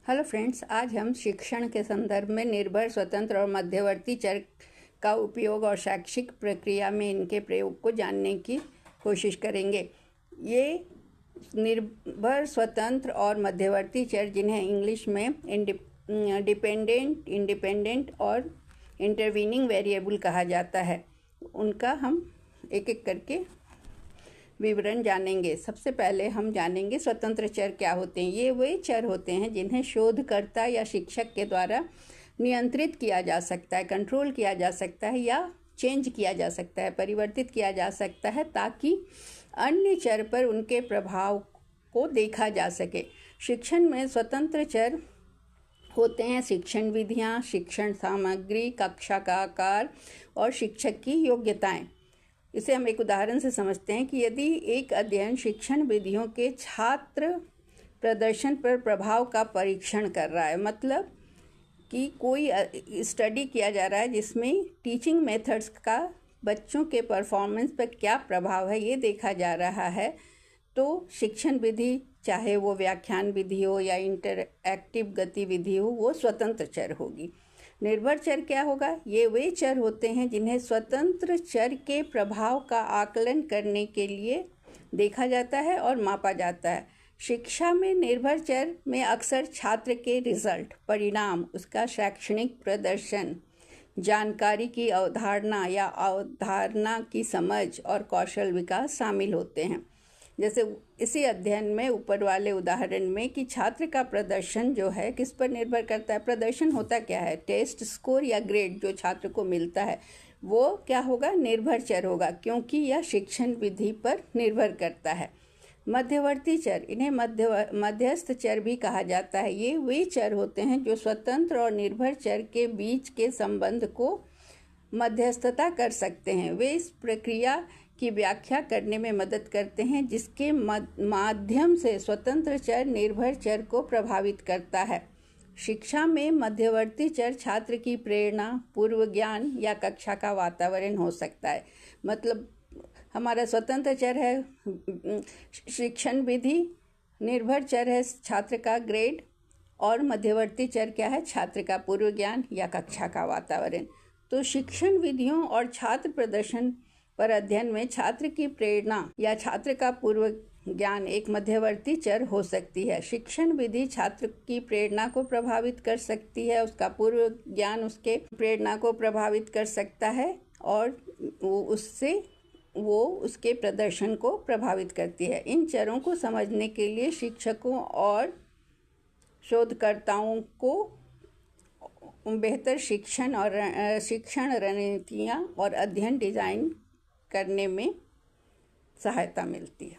Hello friends, आज हम शिक्षण के संदर्भ में निर्भर, स्वतंत्र और मध्यवर्ती चर का उपयोग और शैक्षिक प्रक्रिया में इनके प्रयोग को जानने की कोशिश करेंगे। ये निर्भर, स्वतंत्र और मध्यवर्ती चर, जिन्हें इंग्लिश में डिपेंडेंट, इंडिपेंडेंट और इंटरवीनिंग वेरिएबल कहा जाता है, उनका हम एक एक करके विवरण जानेंगे। सबसे पहले हम जानेंगे स्वतंत्र चर क्या होते हैं। ये वे चर होते हैं जिन्हें शोधकर्ता या शिक्षक के द्वारा नियंत्रित किया जा सकता है, कंट्रोल किया जा सकता है या चेंज किया जा सकता है, परिवर्तित किया जा सकता है, ताकि अन्य चर पर उनके प्रभाव को देखा जा सके। शिक्षण में स्वतंत्र चर होते हैं शिक्षण विधियाँ, शिक्षण सामग्री, कक्षा का आकार और शिक्षक की योग्यताएं। इसे हम एक उदाहरण से समझते हैं कि यदि एक अध्ययन शिक्षण विधियों के छात्र प्रदर्शन पर प्रभाव का परीक्षण कर रहा है, मतलब कि कोई स्टडी किया जा रहा है जिसमें टीचिंग मेथड्स का बच्चों के परफॉर्मेंस पर क्या प्रभाव है, ये देखा जा रहा है, तो शिक्षण विधि, चाहे वो व्याख्यान विधि हो या इंटरएक्टिव गतिविधि हो, वो स्वतंत्र चर होगी। निर्भर चर क्या होगा? ये वे चर होते हैं जिन्हें स्वतंत्र चर के प्रभाव का आकलन करने के लिए देखा जाता है और मापा जाता है। शिक्षा में निर्भर चर में अक्सर छात्र के रिजल्ट, परिणाम, उसका शैक्षणिक प्रदर्शन, जानकारी की अवधारणा या अवधारणा की समझ और कौशल विकास शामिल होते हैं। जैसे इसी अध्ययन में ऊपर वाले उदाहरण में कि छात्र का प्रदर्शन जो है किस पर निर्भर करता है। प्रदर्शन होता क्या है? टेस्ट स्कोर या ग्रेड जो छात्र को मिलता है, वो क्या होगा? निर्भर चर होगा, क्योंकि यह शिक्षण विधि पर निर्भर करता है। मध्यवर्ती चर, इन्हें मध्यस्थ चर भी कहा जाता है। ये वे चर होते हैं जो स्वतंत्र और निर्भर चर के बीच के संबंध को मध्यस्थता कर सकते हैं। वे इस प्रक्रिया की व्याख्या करने में मदद करते हैं जिसके माध्यम से स्वतंत्र चर निर्भर चर को प्रभावित करता है। शिक्षा में मध्यवर्ती चर छात्र की प्रेरणा, पूर्व ज्ञान या कक्षा का वातावरण हो सकता है। मतलब हमारा स्वतंत्र चर है शिक्षण विधि, निर्भर चर है छात्र का ग्रेड और मध्यवर्ती चर क्या है? छात्र का पूर्व ज्ञान या कक्षा का वातावरण। तो शिक्षण विधियों और छात्र प्रदर्शन पर अध्ययन में छात्र की प्रेरणा या छात्र का पूर्व ज्ञान एक मध्यवर्ती चर हो सकती है। शिक्षण विधि छात्र की प्रेरणा को प्रभावित कर सकती है, उसका पूर्व ज्ञान उसके प्रेरणा को प्रभावित कर सकता है और वो उसके प्रदर्शन को प्रभावित करती है। इन चरों को समझने के लिए शिक्षकों और शोधकर्ताओं को बेहतर शिक्षण रणनीतियाँ और अध्ययन डिजाइन करने में सहायता मिलती है।